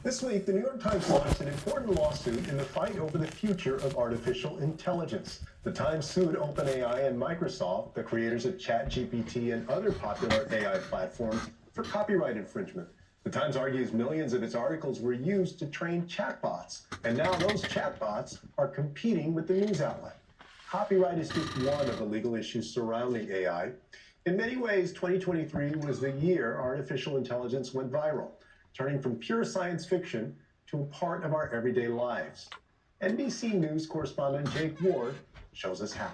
This week, the New York Times launched an important lawsuit in the fight over the future of artificial intelligence. The Times sued OpenAI and Microsoft, the creators of ChatGPT and other popular AI platforms, for copyright infringement. The Times argues millions of its articles were used to train chatbots, and now those chatbots are competing with the news outlet. Copyright is just one of the legal issues surrounding AI. In many ways, 2023 was the year artificial intelligence went viral, turning from pure science fiction to a part of our everyday lives. NBC News correspondent Jake Ward shows us how.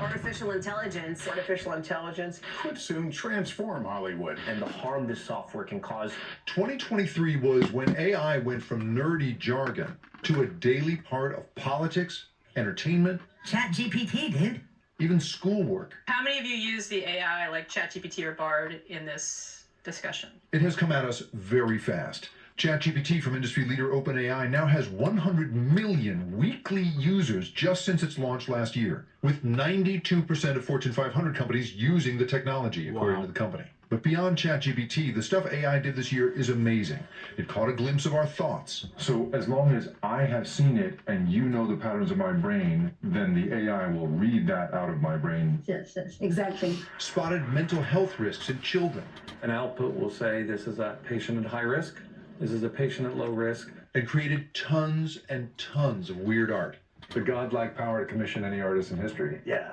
Artificial intelligence could soon transform Hollywood. And the harm this software can cause. 2023 was when AI went from nerdy jargon to a daily part of politics, entertainment. ChatGPT did. Even schoolwork. How many of you use the AI like ChatGPT or Bard in this discussion? It has come at us very fast. ChatGPT from industry leader OpenAI now has 100 million weekly users just since its launch last year, with 92% of Fortune 500 companies using the technology, according to the company. But beyond ChatGPT, the stuff AI did this year is amazing. It caught a glimpse of our thoughts. So as long as I have seen it and you know the patterns of my brain, then the AI will read that out of my brain. Yes, exactly. Spotted mental health risks in children. An output will say this is a patient at high risk, this is a patient at low risk. And created tons and tons of weird art. The godlike power to commission any artist in history. Yeah,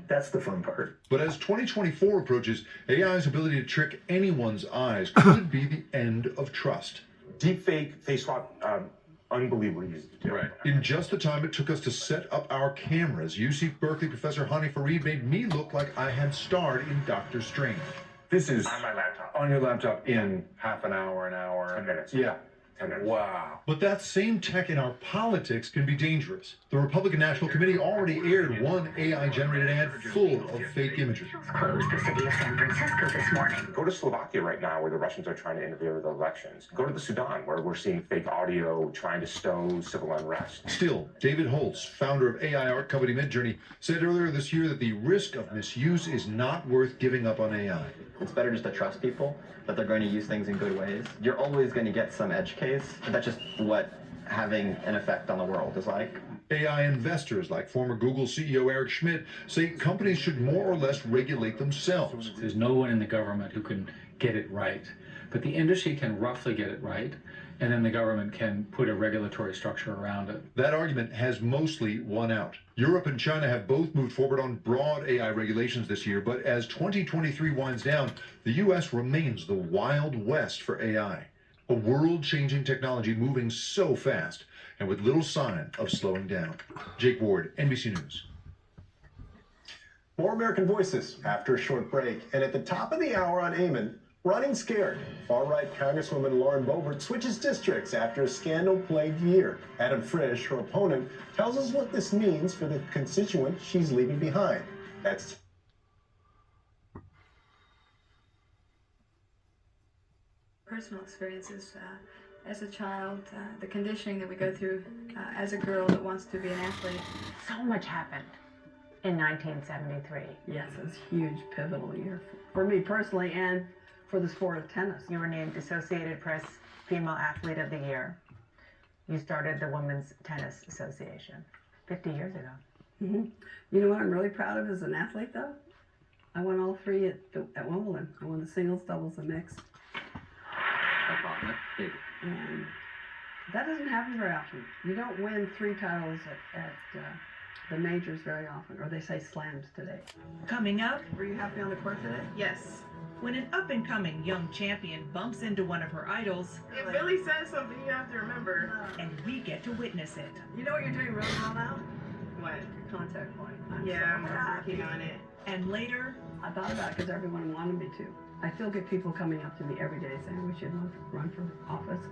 that's the fun part. But as 2024 approaches, AI's ability to trick anyone's eyes could be the end of trust. Deepfake, face swap, unbelievably easy to do. Right. In just the time it took us to set up our cameras, UC Berkeley professor Hani Farid made me look like I had starred in Doctor Strange. This is On my laptop. on your laptop in half an hour, 10 minutes. Yeah. 10 minutes. Wow. But that same tech in our politics can be dangerous. The Republican National Committee already aired one AI-generated ad full of fake imagery. Closed the city of San Francisco this morning. Go to Slovakia right now where the Russians are trying to interfere with the elections. Go to the Sudan where we're seeing fake audio trying to stow civil unrest. Still, David Holtz, founder of AI art company Midjourney, said earlier this year that the risk of misuse is not worth giving up on AI. It's better just to trust people, that they're going to use things in good ways. You're always going to get some edge case, but that's just what having an effect on the world is like. AI investors like former Google CEO Eric Schmidt say companies should more or less regulate themselves. There's no one in the government who can get it right, but the industry can roughly get it right, and then the government can put a regulatory structure around it. That argument has mostly won out. Europe and China have both moved forward on broad AI regulations this year, but as 2023 winds down, the US remains the Wild West for AI. A world-changing technology moving so fast and with little sign of slowing down. Jake Ward, NBC News. More American Voices after a short break. And at the top of the hour on Amen, running scared. Far-right Congresswoman Lauren Boebert switches districts after a scandal-plagued year. Adam Frisch, her opponent, tells us what this means for the constituent she's leaving behind. That's personal experiences as a child, the conditioning that we go through as a girl that wants to be an athlete. So much happened in 1973. Yes, it's a huge pivotal year for me personally and for the sport of tennis. You were named Associated Press Female Athlete of the Year. You started the Women's Tennis Association 50 years ago. Mm-hmm. You know what I'm really proud of as an athlete, though? I won all three at Wimbledon. I won the singles, doubles, and mixed. And that doesn't happen very often. You don't win 3 titles at the majors very often, or they say slams today. Coming up, Were you happy on the court today? yes, when an up-and-coming young champion bumps into one of her idols, If Billy says something, you have to remember. and we get to witness it. You know what you're doing really well now? What? Your contact point. Yeah, I'm working on it. And later, I thought about it because everyone wanted me to. I still get people coming up to me every day saying we should run for office.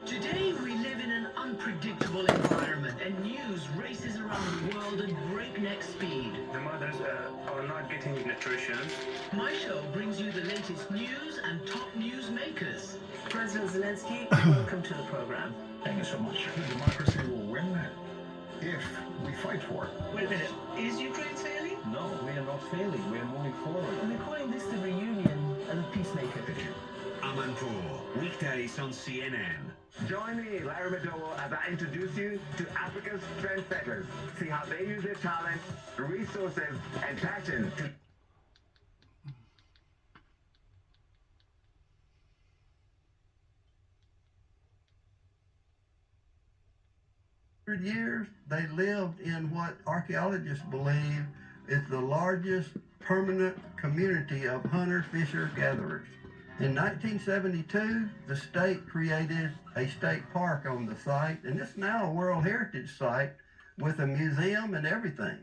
Today we live in an unpredictable environment and news races around the world at breakneck speed. The mothers are not getting nutrition. My show brings you the latest news and top news makers. President Zelensky, welcome to the program. Thank you so much. Democracy will win if we fight for it. wait a minute, is Ukraine failing? No, we are not failing, we are moving forward. We're calling this the reunion of the peacemaker. Alan Paul, weekdays on CNN. Join me, Larry Madowo, as I introduce you to Africa's trendsetters. See how they use their talent, resources, and passion to 100 years, they lived in what archaeologists believe is the largest permanent community of hunter-fisher-gatherers. In 1972, the state created a state park on the site, and it's now a World Heritage Site with a museum and everything.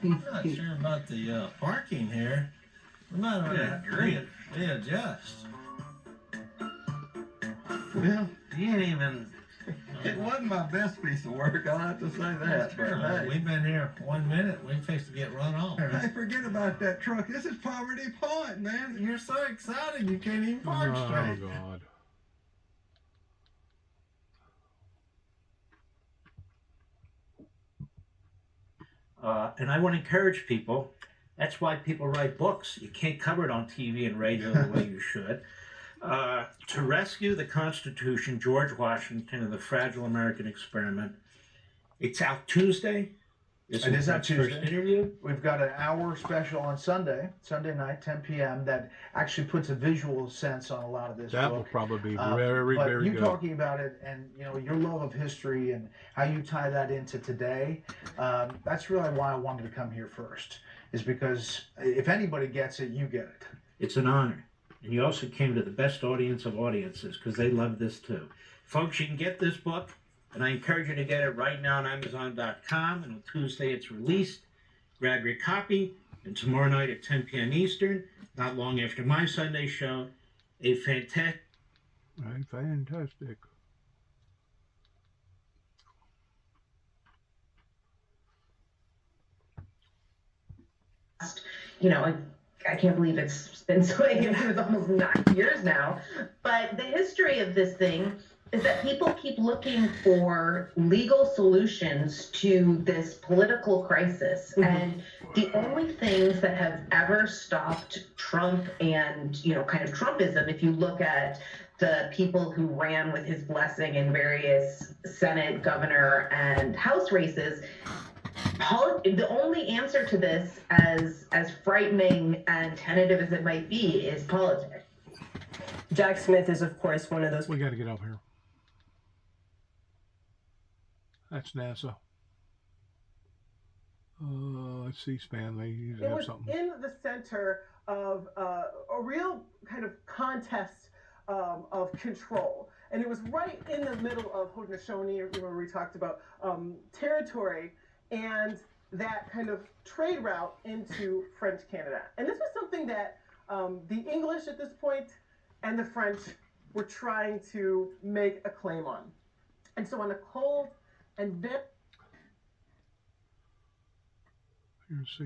I'm not sure about the parking here. We might want to readjust. Well, You ain't even. it wasn't my best piece of work, I'll have to say that. But hey, We've been here 1 minute. We fixed to get run off. hey, forget about that truck. This is Poverty Point, man. You're so excited you can't even park straight. Oh, God. And I want to encourage people. That's why people write books. You can't cover it on TV and radio the way you should. To Rescue the Constitution, George Washington and the Fragile American Experiment. It's out Tuesday. It is out Tuesday. First interview. We've got an hour special on Sunday night, 10 p.m. that actually puts a visual sense on a lot of this That book. will probably be very, but very you good. talking about it and your love of history and how you tie that into today, that's really why I wanted to come here first, is because if anybody gets it, you get it. It's an honor. And you also came to the best audience of audiences because they love this too. Folks, you can get this book, and I encourage you to get it right now on Amazon.com. And on Tuesday it's released. Grab your copy. And tomorrow night at 10 p.m. Eastern, not long after my Sunday show, a fantastic. Fantastic. I can't believe it's been so, it's almost 9 years now. But the history of this thing is that people keep looking for legal solutions to this political crisis. And the only things that have ever stopped Trump and, kind of Trumpism, if you look at the people who ran with his blessing in various Senate, governor, and House races, the only answer to this, as frightening and tentative as it might be, is politics. Jack Smith is, of course, one of those. We got to get up here. That's NASA. Let's see, Spanley. You It have was something. in the center of a real kind of contest of control. And it was right in the middle of Haudenosaunee, where we talked about territory and that kind of trade route into French Canada. And this was something that the English at this point and the French were trying to make a claim on. And so on a cold and very...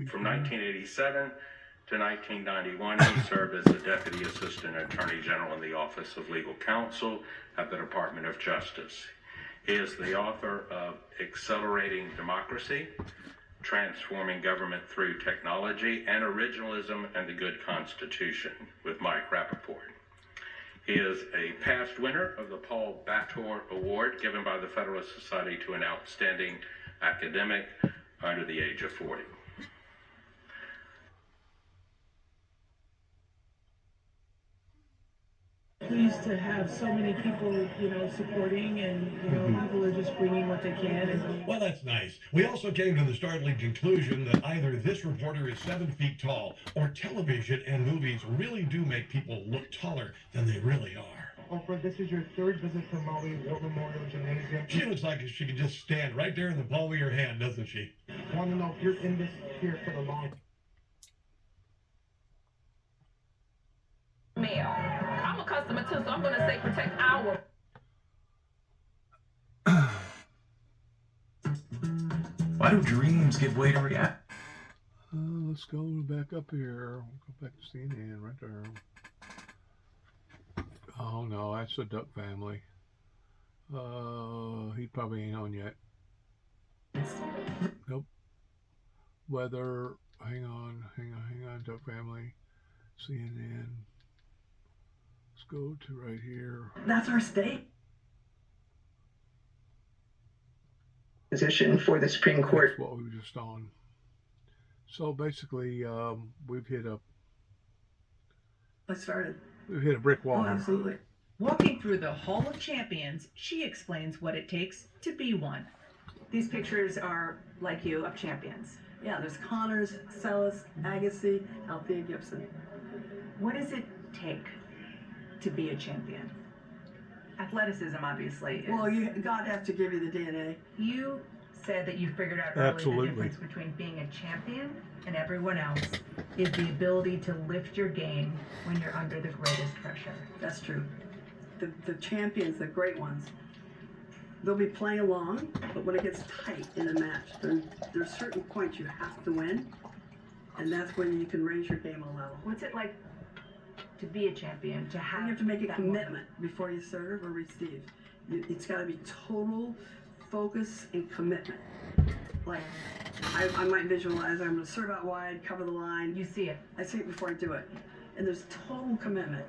From 1987 to 1991, he served as the Deputy Assistant Attorney General in the Office of Legal Counsel at the Department of Justice. He is the author of Accelerating Democracy, Transforming Government Through Technology, and Originalism and the Good Constitution with Mike Rappaport. He is a past winner of the Paul Bator Award given by the Federalist Society to an outstanding academic under the age of 40. Pleased to have so many people, supporting, and people are just bringing what they can. And well, that's nice. We also came to the startling conclusion that either this reporter is 7 feet tall, or television and movies really do make people look taller than they really are. Oprah, this is your third visit to Maui War Memorial Gymnasium. She looks like she can just stand right there in the palm of your hand, doesn't she? I want to know if you're in this here for the long. Male. I'm a customer too, so I'm going to say protect our. Why do dreams give way to reality? Let's go back up here. We'll go back to CNN right there. Oh no, that's the Duck family. He probably ain't on yet. Nope. Weather. Hang on, Duck family. CNN. Let's go to right here. That's our state. Position for the Supreme Court. That's what we were just on. So basically, we've hit a brick wall. Oh, absolutely. Walking through the Hall of Champions, she explains what it takes to be one. These pictures are like you of champions. Yeah, there's Connors, Sellis, Agassi, Althea Gibson. What does it take to be a champion? Athleticism, obviously. Is... Well, God has to give you the DNA. You said that you figured out early Absolutely. the difference between being a champion and everyone else is the ability to lift your game when you're under the greatest pressure. That's true. The champions, the great ones, they'll be playing along, but when it gets tight in a match, there's certain points you have to win, and that's when you can raise your game a level. What's it like to be a champion, to have... You have to make a that commitment moment before you serve or receive. It's got to be total focus and commitment. Like, I might visualize I'm going to serve out wide, cover the line. You see it. I see it before I do it. And there's total commitment.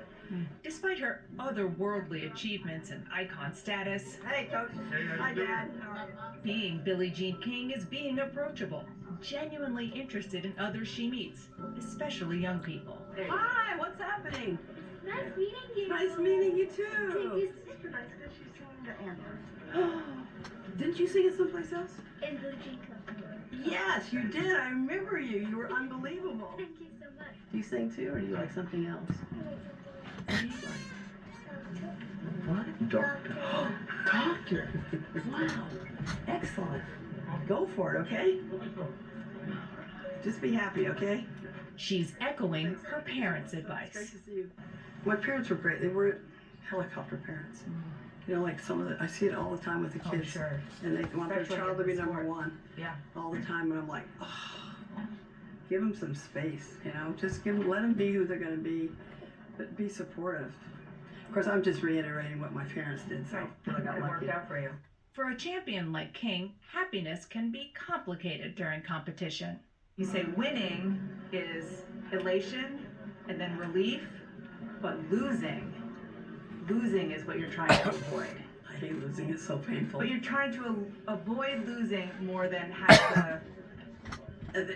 Despite her otherworldly achievements and icon status, Hey, Coach. Hi, Dad. How are you? being Billie Jean King is being approachable, genuinely interested in others she meets, especially young people. Hi, what's happening? Nice meeting you. Nice meeting you too. Take this sister nice because she's singing the anthem. Didn't you sing it someplace else? In Blue Jean Club. Yes, you did. I remember you. You were unbelievable. Thank you so much. Do you sing too, or do you like something else? What do you like? What? Doctor. Doctor. Wow. Excellent. Go for it, okay? Just be happy, okay? She's echoing her parents' advice. It's great to see you. My parents were great. They were helicopter parents. You know, like some of the, I see it all the time with the kids. Oh, sure. And they want their Especially child to in be the number sport. one. Yeah. All the time, and I'm like, oh, give them some space, you know? Just let them be who they're going to be, but be supportive. Of course, I'm just reiterating what my parents did, so I got It lucky. worked out for you. For a champion like King, happiness can be complicated during competition. You say winning is elation and then relief, but losing is what you're trying to avoid. I hate losing. It's so painful. But you're trying to avoid losing more than have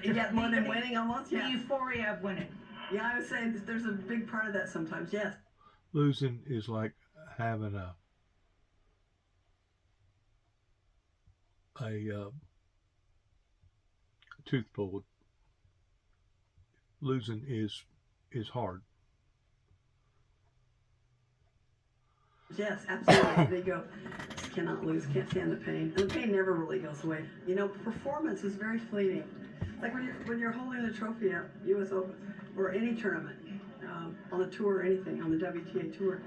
Yeah, more than winning almost? the Yeah. euphoria of winning. Yeah, I would say there's a big part of that sometimes, yes. Losing is like having a tooth pulled. Losing is hard. Yes, absolutely. They go, just cannot lose, can't stand the pain. And the pain never really goes away. You know, performance is very fleeting. Like when you're holding the trophy up, US Open, or any tournament, on the tour or anything, on the WTA tour,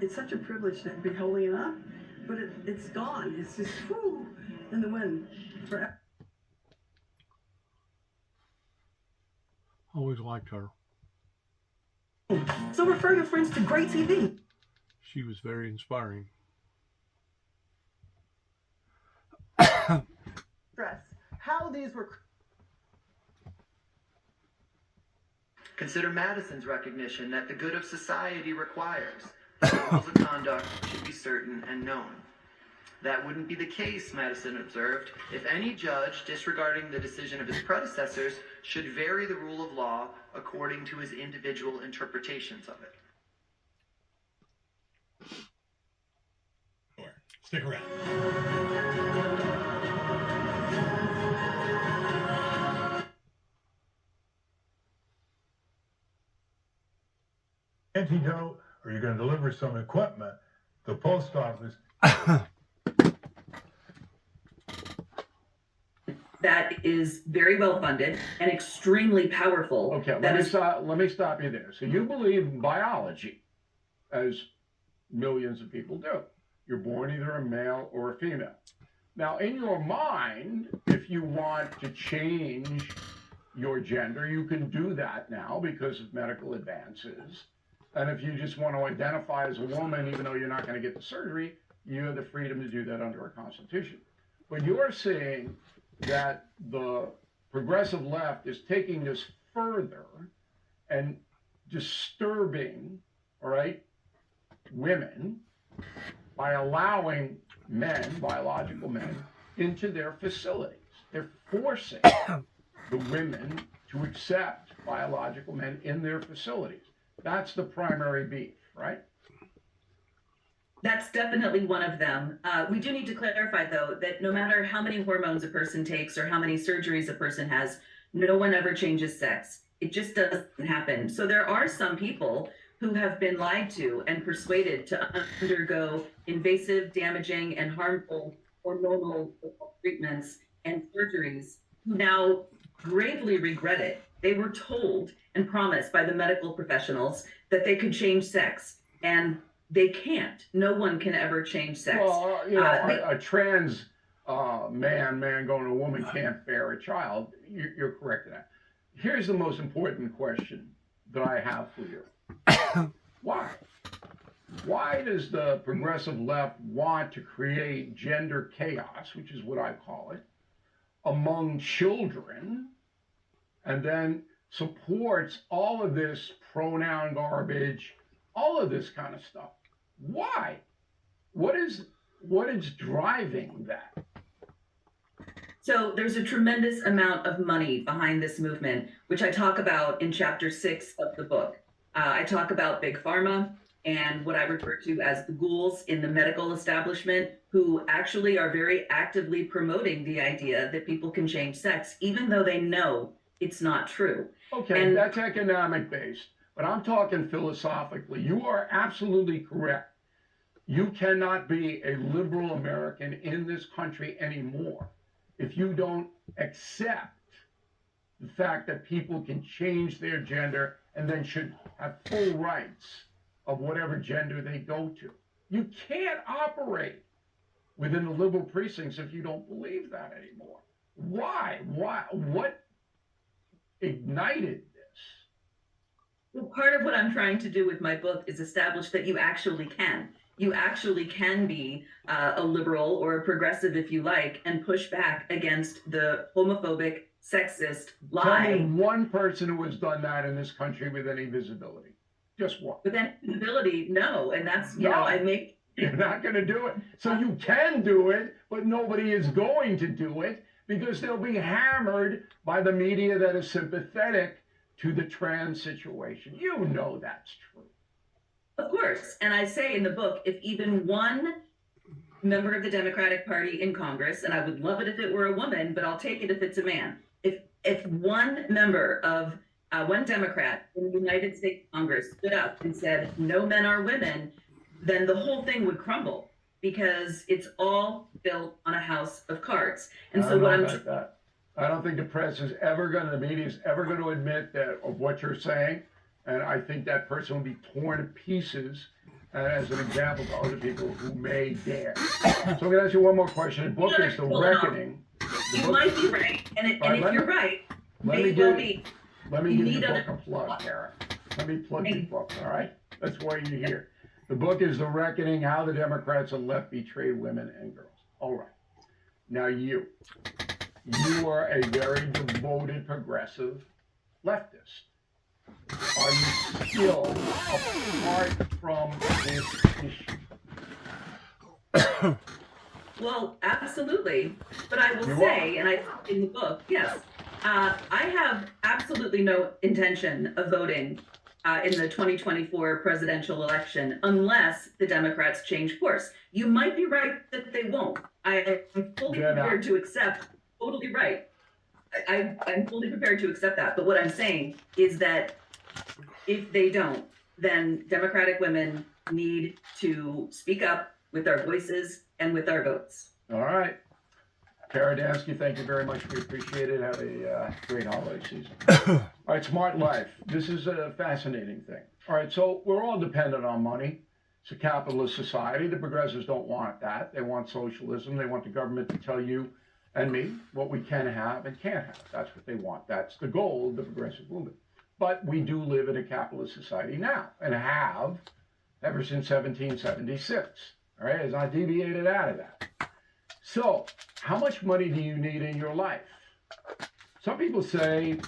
it's such a privilege to be holding it up, but it's gone. It's just, whoo, in the wind forever. Always liked her. So refer your friends to Great TV. She was very inspiring. Stress. How these were. Consider Madison's recognition that the good of society requires that the rules of conduct should be certain and known. That wouldn't be the case, Madison observed, if any judge, disregarding the decision of his predecessors, should vary the rule of law according to his individual interpretations of it. Stick around. Antidote, or you're going to deliver some equipment, the post office. That is very well funded and extremely powerful. Okay, That let me stop you there. So you believe in biology, as millions of people do. You're born either a male or a female. Now, in your mind, if you want to change your gender, you can do that now because of medical advances. And if you just want to identify as a woman, even though you're not going to get the surgery, you have the freedom to do that under our Constitution. But you're saying that the progressive left is taking this further and disturbing, all right, women by allowing men, biological men, into their facilities. They're forcing the women to accept biological men in their facilities. That's the primary beef, right? That's definitely one of them. We do need to clarify, though, that no matter how many hormones a person takes or how many surgeries a person has, no one ever changes sex. It just doesn't happen. So there are some people who have been lied to and persuaded to undergo invasive, damaging, and harmful hormonal treatments and surgeries who now gravely regret it. They were told and promised by the medical professionals that they could change sex, and they can't. No one can ever change sex. Well, a trans man going to a woman can't bear a child. You're correct in that. Here's the most important question that I have for you. Why? Why does the progressive left want to create gender chaos, which is what I call it, among children, and then supports all of this pronoun garbage, all of this kind of stuff? Why? What is driving that? So there's a tremendous amount of money behind this movement, which I talk about in chapter 6 of the book. I talk about Big Pharma and what I refer to as the ghouls in the medical establishment, who actually are very actively promoting the idea that people can change sex, even though they know it's not true. Okay, And that's economic based, but I'm talking philosophically. You are absolutely correct. You cannot be a liberal American in this country anymore if you don't accept the fact that people can change their gender and then should have full rights of whatever gender they go to. You can't operate within the liberal precincts if you don't believe that anymore. Why? What ignited this? Well, part of what I'm trying to do with my book is establish that you actually can. You actually can be a liberal or a progressive, if you like, and push back against the homophobic, sexist lie. Tell me one person who has done that in this country with any visibility. Just one. With any visibility, no. And that's, you know, I make... You're not going to do it. So you can do it, but nobody is going to do it because they'll be hammered by the media that is sympathetic to the trans situation. You know that's true. Of course. And I say in the book, if even one member of the Democratic Party in Congress, and I would love it if it were a woman, but I'll take it if it's a man. If one member of one Democrat in the United States Congress stood up and said, no men are women, then the whole thing would crumble because it's all built on a house of cards. And so what I don't think the press is ever going to, the media is ever going to admit that of what you're saying. And I think that person will be torn to pieces as an example to other people who may dare. So I'm going to ask you one more question. The book is The Reckoning. You might be right. And if you're right, let me well give be. you the book a plug, Karen. Let me plug the book, all right? That's why you're here. The book is The Reckoning, How the Democrats and Left Betrayed Women and Girls. All right. Now you are a very devoted progressive leftist. Are you still apart from this issue? Well, absolutely. But I will say, and I in the book, yes, I have absolutely no intention of voting in the 2024 presidential election unless the Democrats change course. You might be right that they won't. I am fully prepared to accept, totally right. I'm fully prepared to accept that. But what I'm saying is that if they don't, then Democratic women need to speak up with our voices and with our votes. All right. Kara Dansky, thank you very much. We appreciate it. Have a great holiday season. All right, Smart Life. This is a fascinating thing. All right, so we're all dependent on money. It's a capitalist society. The progressives don't want that. They want socialism. They want the government to tell you and me what we can have and can't have. That's what they want. That's the goal of the progressive movement. But we do live in a capitalist society now and have ever since 1776. All right, it's not deviated out of that. So, how much money do you need in your life? Some people say,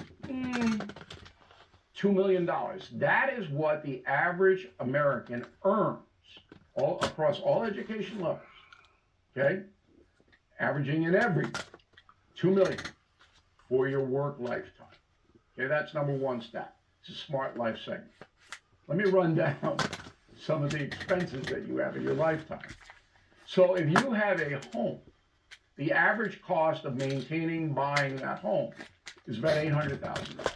$2 million. That is what the average American earns all across all education levels. Okay? Averaging in everything. $2 million for your work lifetime. Okay, that's number one stat. It's a smart life segment. Let me run down some of the expenses that you have in your lifetime. So if you have a home, the average cost of maintaining, buying that home is about $800,000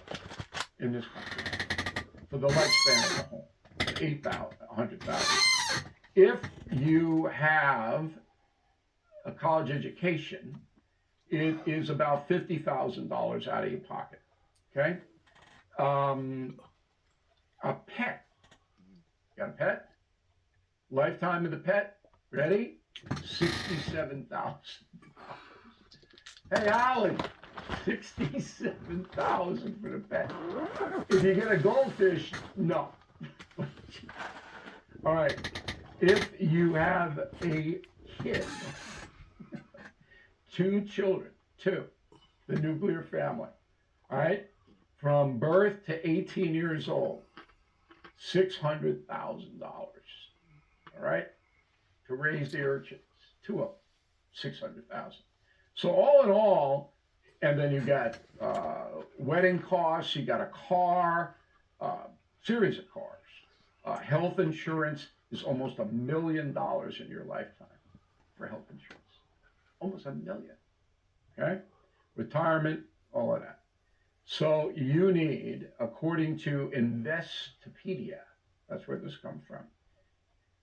in this country for the lifespan of the home. $100,000. If you have a college education, it is about $50,000 out of your pocket. Okay? A pet. Got a pet? Lifetime of the pet? Ready? $67,000. Hey, Ollie, $67,000 for the pet. If you get a goldfish, no. All right. If you have a kid, 2 children, 2, the nuclear family, all right, from birth to 18 years old, $600,000, all right, to raise the urchins, 2 of them, $600,000. So all in all, and then you got wedding costs, you got a car, series of cars. Health insurance is almost $1 million in your lifetime for health insurance. Almost $1 million. Okay? Retirement, all of that. So you need, according to Investopedia, that's where this comes from,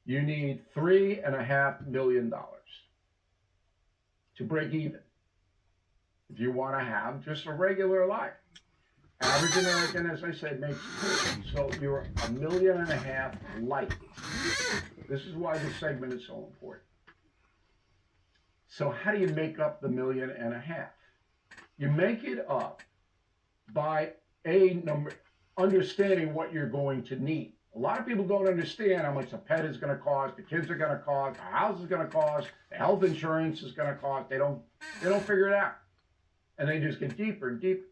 you need $3.5 million to break even if you want to have just a regular life. Average American, as I said, makes 2. So you're $1.5 million light. This is why this segment is so important. So how do you make up the $1.5 million? You make it up by understanding what you're going to need. A lot of people don't understand how much the pet is going to cost, the kids are going to cost, the house is going to cost, the health insurance is going to cost. They don't figure it out. And they just get deeper and deeper.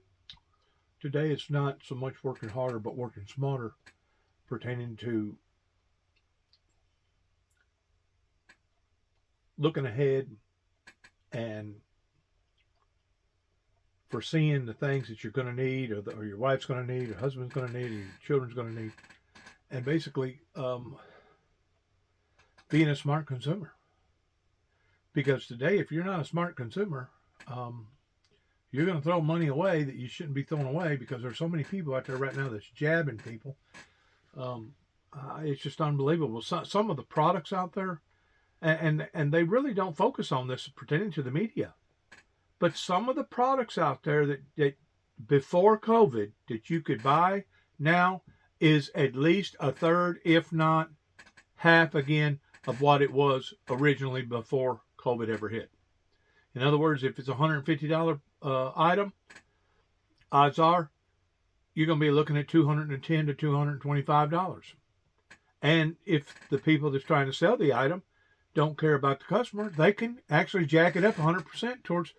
Today it's not so much working harder, but working smarter, pertaining to looking ahead and foreseeing the things that you're going to need, or your wife's going to need, or husband's going to need, or your children's going to need, and basically being a smart consumer. Because today, if you're not a smart consumer, you're going to throw money away that you shouldn't be throwing away, because there's so many people out there right now that's jabbing people. It's just unbelievable. Some of the products out there, and they really don't focus on this pertaining to the media. But some of the products out there that before COVID that you could buy now is at least a third, if not half again, of what it was originally before COVID ever hit. In other words, if it's a $150 item, odds are you're going to be looking at $210 to $225. And if the people that's trying to sell the item don't care about the customer, they can actually jack it up 100% towards,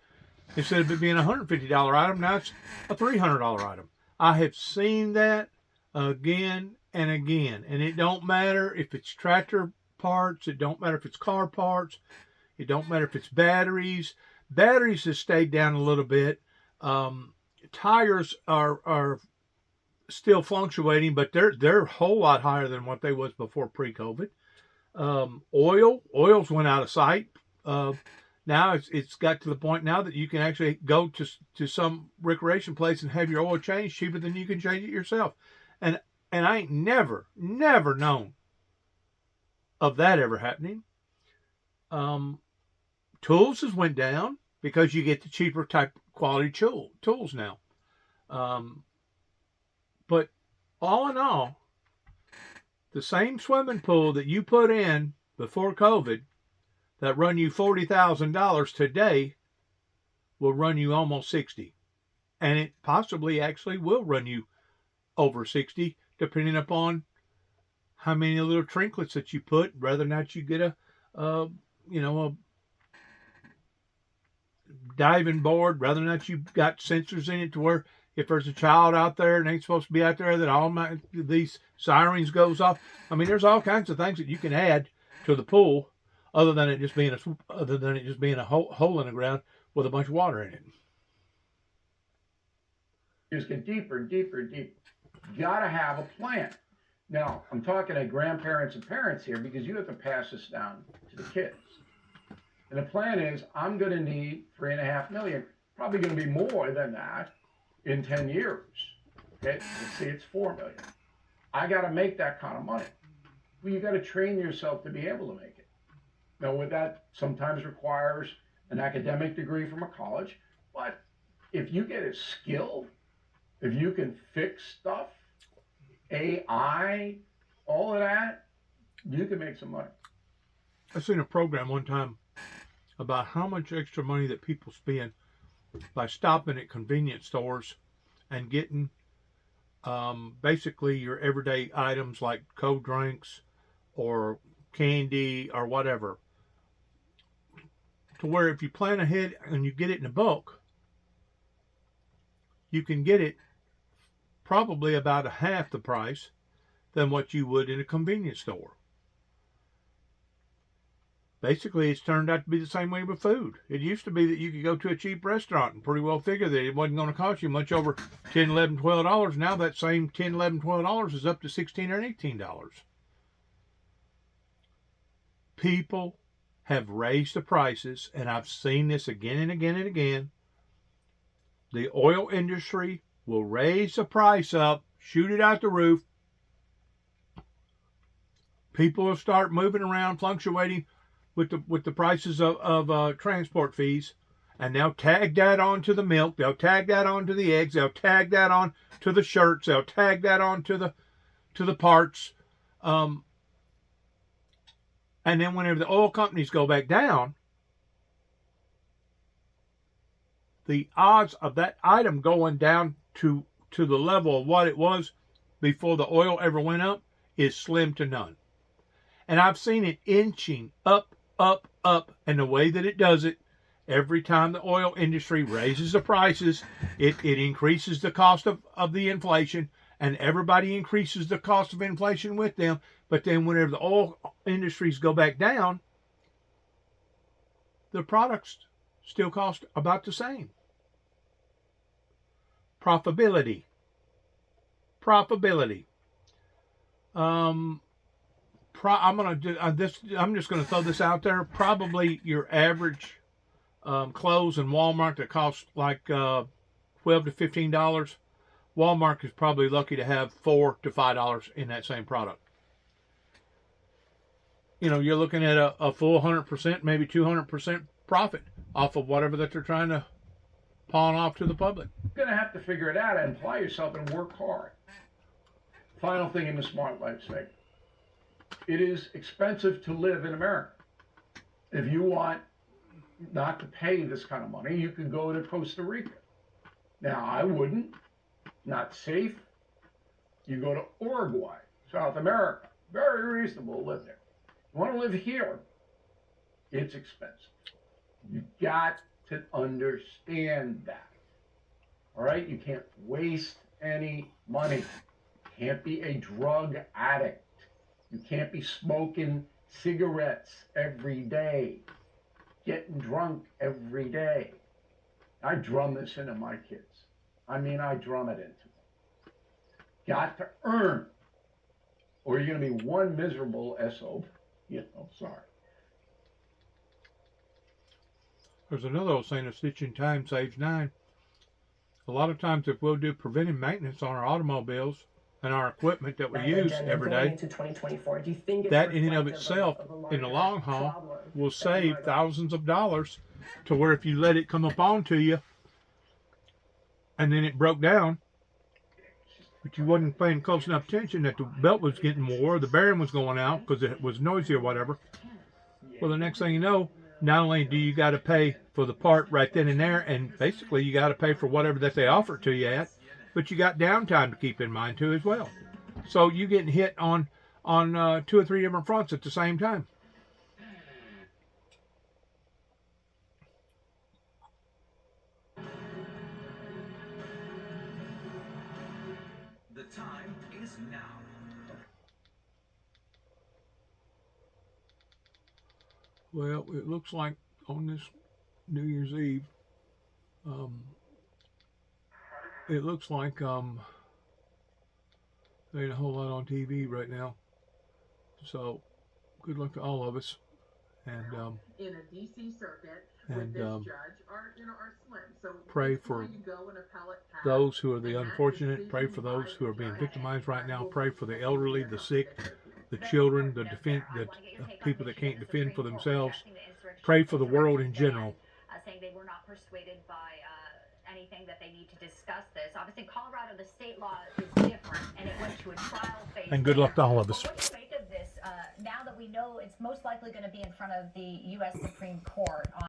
instead of it being a $150 item, now it's a $300 item. I have seen that again and again. And it don't matter if it's tractor parts, it don't matter if it's car parts, it don't matter if it's batteries. Batteries have stayed down a little bit. Tires are still fluctuating, but they're a whole lot higher than what they was before pre-COVID. Oils went out of sight. Now it's got to the point now that you can actually go to some recreation place and have your oil changed cheaper than you can change it yourself. And I ain't never known of that ever happening. Tools has went down because you get the cheaper type quality tools now. But all in all, the same swimming pool that you put in before COVID that run you $40,000 today will run you almost $60,000. And it possibly actually will run you over $60,000, depending upon how many little trinkets that you put, whether or not you get a diving board, whether or not you've got sensors in it to where if there's a child out there and ain't supposed to be out there, that all these sirens goes off. I mean, there's all kinds of things that you can add to the pool, other than it just being a hole in the ground with a bunch of water in it. Just get deeper and deeper and deeper. You gotta have a plan. Now, I'm talking to grandparents and parents here because you have to pass this down to the kids. And the plan is, I'm going to need $3.5 million, probably going to be more than that in 10 years. Okay, let's see, it's $4 million. I got to make that kind of money. Well, you got to train yourself to be able to make it. Now, with that sometimes requires an academic degree from a college, but if you get a skill, if you can fix stuff, AI, all of that, you can make some money. I seen a program one time about how much extra money that people spend by stopping at convenience stores and getting basically your everyday items like cold drinks or candy or whatever, to where if you plan ahead and you get it in bulk, you can get it probably about a half the price than what you would in a convenience store. Basically, it's turned out to be the same way with food. It used to be that you could go to a cheap restaurant and pretty well figure that it wasn't going to cost you much over $10, $11, $12. Now that same $10, $11, $12 is up to $16 or $18. People have raised the prices, and I've seen this again and again and again. The oil industry will raise the price up, shoot it out the roof. People will start moving around, fluctuating with the prices of transport fees, and they'll tag that onto the milk, they'll tag that onto the eggs, they'll tag that on to the shirts, they'll tag that on to the parts. And then whenever the oil companies go back down, the odds of that item going down to the level of what it was before the oil ever went up is slim to none. And I've seen it inching up, up, up. And the way that it does it, every time the oil industry raises the prices, it increases the cost of the inflation, and everybody increases the cost of inflation with them. But then whenever the oil industries go back down, the products still cost about the same. Profitability. I'm just gonna throw this out there. Probably your average clothes in Walmart that cost like $12 to $15. Walmart is probably lucky to have $4 to $5 in that same product. You know, you're looking at a full 100%, maybe 200% profit off of whatever that they're trying to pawn off to the public. You're going to have to figure it out and apply yourself and work hard. Final thing in the smart life segment. It is expensive to live in America. If you want not to pay this kind of money, you could go to Costa Rica. Now, I wouldn't. Not safe. You go to Uruguay, South America. Very reasonable to live there. You want to live here, it's expensive. You got to understand that. All right? You can't waste any money. You can't be a drug addict. You can't be smoking cigarettes every day, getting drunk every day. I drum this into my kids. I mean, I drum it into them. Got to earn, or you're going to be one miserable SOB. You know, sorry. There's another old saying, a stitch in time saves 9. A lot of times if we'll do preventive maintenance on our automobiles and our equipment that we use every day, into 2024, do you think it's that in and of itself, in the long haul, will save thousands of dollars, to where if you let it come up onto you and then it broke down, but you wasn't paying close enough attention that the belt was getting wore, the bearing was going out because it was noisy or whatever. Well, the next thing you know, not only do you got to pay for the part right then and there, and basically you got to pay for whatever that they offer it to you at, but you got downtime to keep in mind too as well. So you getting hit on 2 or 3 different fronts at the same time. time is now. Well, it looks like on this New Year's Eve, it looks like there ain't a whole lot on TV right now. So, good luck to all of us. And in a DC circuit and, with this judge are slim. So pray it's for going to go in appellate path, those who are the and that unfortunate. Pray decision for those by who the are being judge victimized right now. will Pray for the elderly, the sick, the children, the people that can't defend for themselves. Pray for the world in general. Saying they were not persuaded by anything that they need to discuss this. Obviously, in Colorado, the state law is different, and it went to a trial phase. And good luck to all of us. What do you make of this? Now that we know it's most likely going to be in front of the U.S. Supreme Court on